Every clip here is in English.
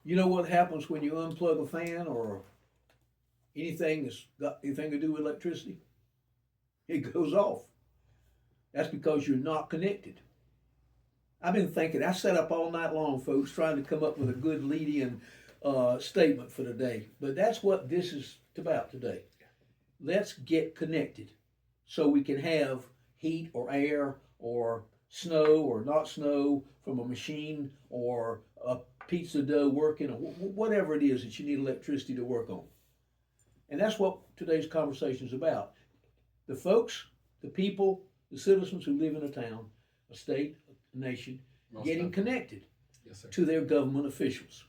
You know what happens when you unplug a fan or anything that's got anything to do with electricity? It goes off. That's because you're not connected. I've been thinking, I sat up all night long, folks, trying to come up with a good lead-in statement for today. But that's what this is about today. Let's get connected so we can have heat or air or snow or not snow from a machine or a pizza dough working or whatever it is that you need electricity to work on. And that's what today's conversation is about. The folks, the people, the citizens who live in a town, a state, a nation, Most getting definitely. connected Yes, sir. to their government officials.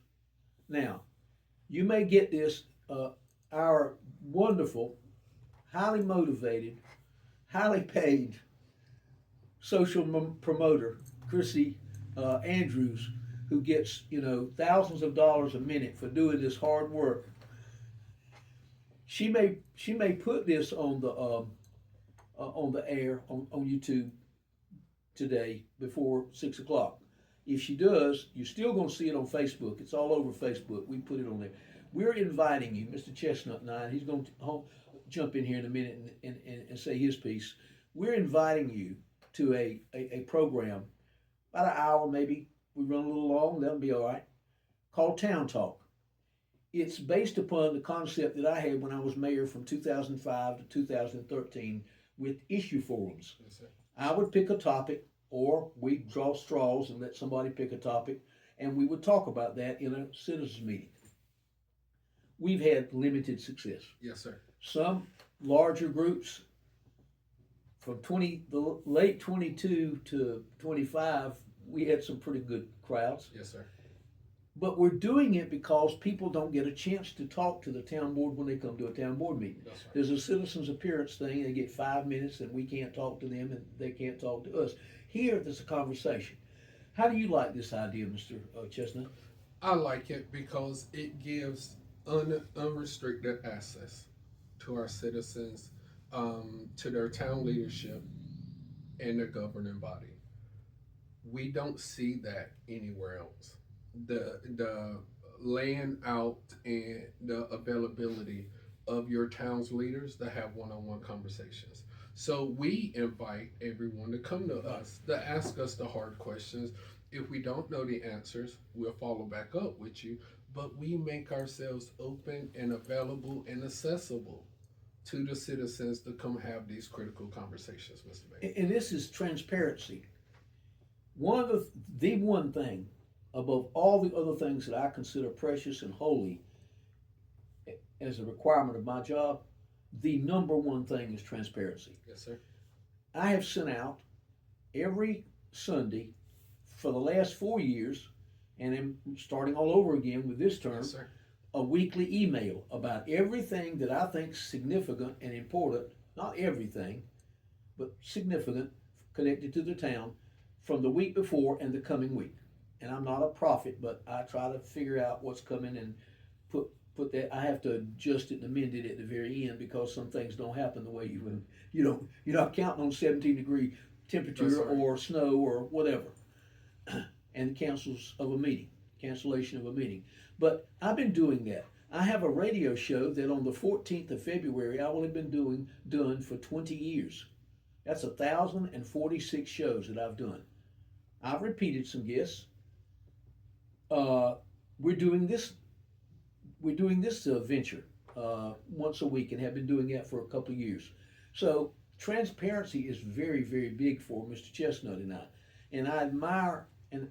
Now, you may get this, our wonderful, highly motivated, highly paid social promoter, Chrissy Andrews, who gets, thousands of dollars a minute for doing this hard work. She may put this on the air on YouTube today before 6 o'clock. If she does, you're still going to see it on Facebook. It's all over Facebook. We put it on there. We're inviting you, Mr. Chestnut and I. And he's going to jump in here in a minute and say his piece. We're inviting you to a program, about an hour maybe. We run a little long, that'll be all right, called Town Talk. It's based upon the concept that I had when I was mayor from 2005 to 2013 with issue forums. Yes, sir. I would pick a topic, or we'd draw straws and let somebody pick a topic, and we would talk about that in a citizens meeting. We've had limited success. Yes, sir. Some larger groups from the late 22 to 25, we had some pretty good crowds. Yes, sir. But we're doing it because people don't get a chance to talk to the town board when they come to a town board meeting. That's right. There's a citizens appearance thing. They get 5 minutes and we can't talk to them and they can't talk to us. Here, there's a conversation. How do you like this idea, Mr. Chestnut? I like it because it gives unrestricted access to our citizens, to their town leadership and their governing body. We don't see that anywhere else. The laying out and the availability of your town's leaders to have one-on-one conversations. So we invite everyone to come to us to ask us the hard questions. If we don't know the answers, we'll follow back up with you. But we make ourselves open and available and accessible to the citizens to come have these critical conversations, Mr. Mayor. And this is transparency. One of the one thing above all the other things that I consider precious and holy as a requirement of my job, the number one thing is transparency. Yes, sir. I have sent out every Sunday for the last 4 years, and I'm starting all over again with this term, Yes, sir. a weekly email about everything that I think is significant and important, not everything, but significant, connected to the town from the week before and the coming week. And I'm not a prophet, but I try to figure out what's coming and put put that. I have to adjust it and amend it at the very end because some things don't happen the way you would. You're not counting on 17-degree temperature That's right. or snow or whatever, and cancellation of a meeting. But I've been doing that. I have a radio show that on the 14th of February I will have been done for 20 years. That's 1,046 shows that I've done. I've repeated some guests. Uh, we're doing this. We're doing this venture once a week and have been doing that for a couple of years. So transparency is very, very big for Mr. Chestnut and I admire and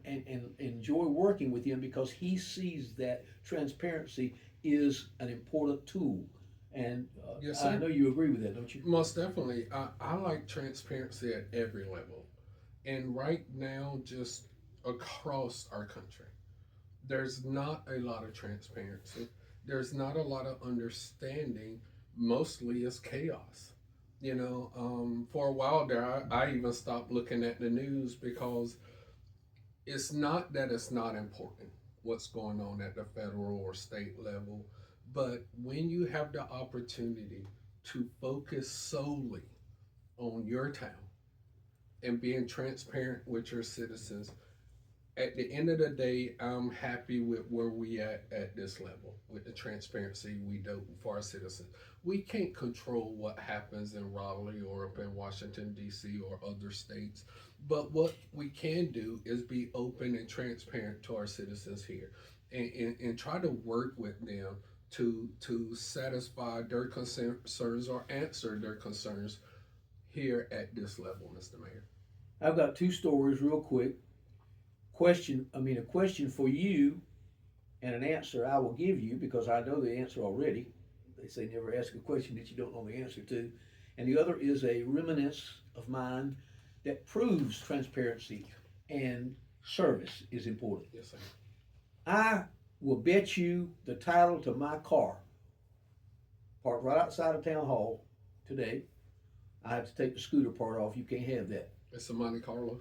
enjoy working with him because he sees that transparency is an important tool. And Yes, I sir. know you agree with that, don't you? Most definitely. I like transparency at every level. And right now, just across our country, there's not a lot of transparency. There's not a lot of understanding. Mostly it's chaos. For a while there, I even stopped looking at the news because it's not that it's not important what's going on at the federal or state level, but when you have the opportunity to focus solely on your town and being transparent with your citizens At the end of the day, I'm happy with where we at this level with the transparency we do for our citizens. We can't control what happens in Raleigh or up in Washington D.C. or other states, but what we can do is be open and transparent to our citizens here, and try to work with them to satisfy their concerns or answer their concerns here at this level, Mr. Mayor. I've got two stories real quick. A question for you and an answer I will give you because I know the answer already. They say never ask a question that you don't know the answer to. And the other is a reminiscence of mine that proves transparency and service is important. Yes, sir. I will bet you the title to my car, parked right outside of town hall today. I have to take the scooter part off. You can't have that. It's a Monte Carlo.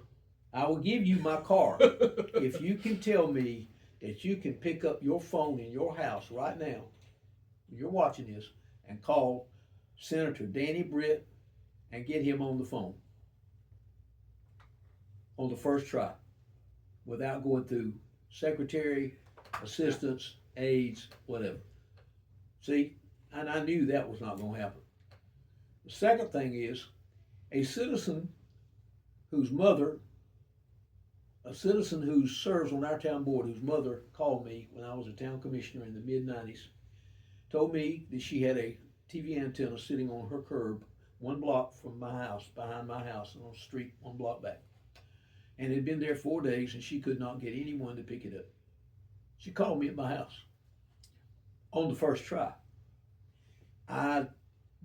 I will give you my car if you can tell me that you can pick up your phone in your house right now, you're watching this, and call Senator Danny Britt and get him on the phone on the first try without going through secretary, assistants, aides, whatever. See, and I knew that was not going to happen. The second thing is a citizen whose mother, a citizen who serves on our town board, whose mother called me when I was a town commissioner in the mid-90s, told me that she had a TV antenna sitting on her curb 1 block from my house, behind my house, and on the street 1 block back. And it had been there 4 days and she could not get anyone to pick it up. She called me at my house on the first try. I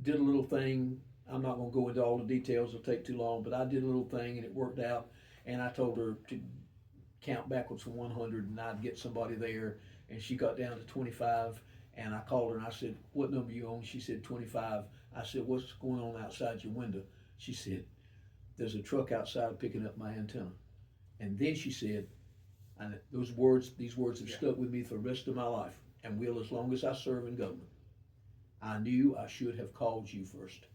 did a little thing. I'm not going to go into all the details, it'll take too long, but I did a little thing and it worked out. And I told her to count backwards from 100 and I'd get somebody there. And she got down to 25 and I called her and I said, "What number you on?" She said, 25. I said, "What's going on outside your window?" She said, "There's a truck outside picking up my antenna." And then she said, and these words have stuck with me for the rest of my life and will as long as I serve in government. "I knew I should have called you first."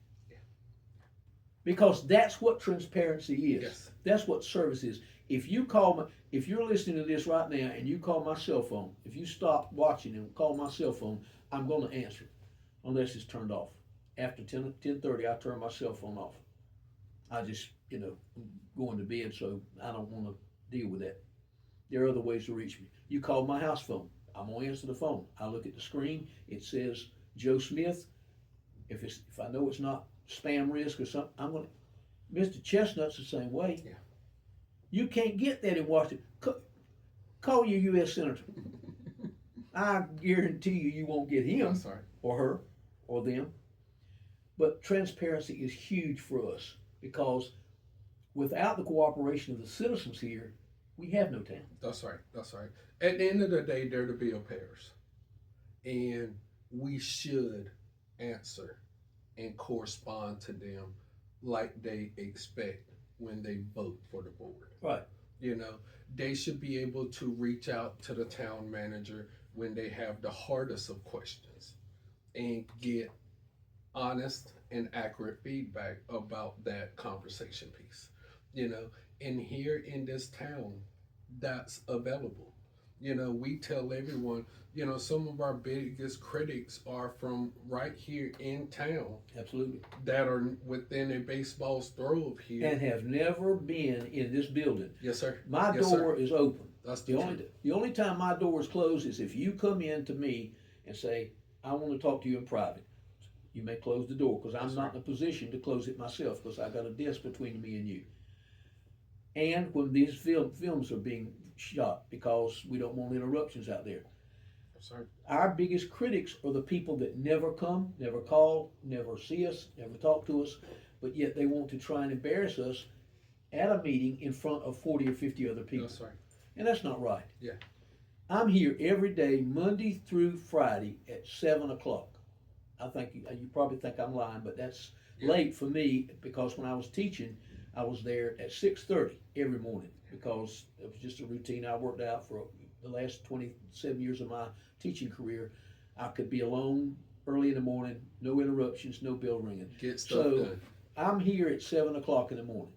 Because that's what transparency is. Yes. That's what service is. If you're listening to this right now and you call my cell phone, if you stop watching and call my cell phone, I'm going to answer unless it's turned off. After 10:30, I turn my cell phone off. I just, I'm going to bed, so I don't want to deal with that. There are other ways to reach me. You call my house phone, I'm going to answer the phone. I look at the screen, it says Joe Smith. If I know it's not spam risk or something, I'm going to. Mr. Chestnut's the same way. Yeah. You can't get that in Washington. Call your U.S. Senator. I guarantee you won't get him or her or them. But transparency is huge for us because without the cooperation of the citizens here, we have no town. That's right. That's right. At the end of the day, they're the bill payers. And we should answer and correspond to them like they expect when they vote for the board. Right. They should be able to reach out to the town manager when they have the hardest of questions and get honest and accurate feedback about that conversation piece. And here in this town, that's available. We tell everyone, some of our biggest critics are from right here in town. Absolutely. That are within a baseball's throw of here. And have never been in this building. Yes, sir. My door is open. That's the only time my door is closed is if you come in to me and say, "I want to talk to you in private." You may close the door because I'm not in a position to close it myself because I got a desk between me and you. And when these films are being shot because we don't want interruptions out there. Sorry. Our biggest critics are the people that never come, never call, never see us, never talk to us, but yet they want to try and embarrass us at a meeting in front of 40 or 50 other people. That's right. And that's not right. Yeah. I'm here every day, Monday through Friday at 7 o'clock. I think you probably think I'm lying, but that's late for me because when I was teaching, I was there at 6:30 every morning because it was just a routine I worked out for the last 27 years of my teaching career. I could be alone early in the morning, no interruptions, no bell ringing. Get stuff done. I'm here at 7 o'clock in the morning,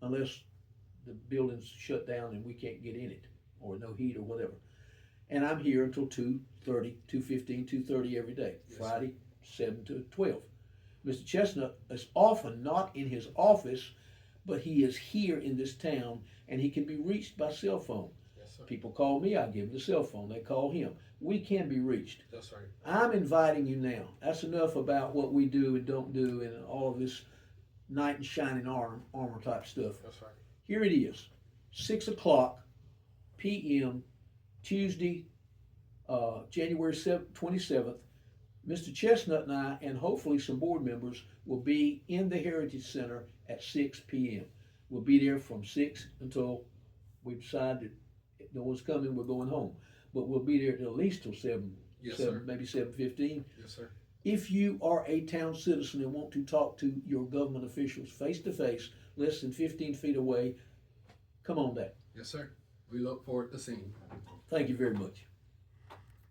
unless the building's shut down and we can't get in it, or no heat or whatever. And I'm here until 2:30, 2:15, 2:30 every day. Yes, Friday, 7 to 12. Mr. Chestnut is often not in his office, but he is here in this town, and he can be reached by cell phone. Yes, sir. People call me, I give them the cell phone. They call him. We can be reached. That's right. I'm inviting you now. That's enough about what we do and don't do and all of this knight in shining armor type stuff. That's right. Here it is, 6 o'clock p.m. Tuesday, January 27th. Mr. Chestnut and I, and hopefully some board members, will be in the Heritage Center at 6 p.m. We'll be there from 6 until we decide that no one's coming, we're going home. But we'll be there at least till 7, Yes, 7 sir. maybe 7:15. Yes, sir. If you are a town citizen and want to talk to your government officials face to face, less than 15 feet away, come on down. Yes, sir. We look forward to seeing you. Thank you very much.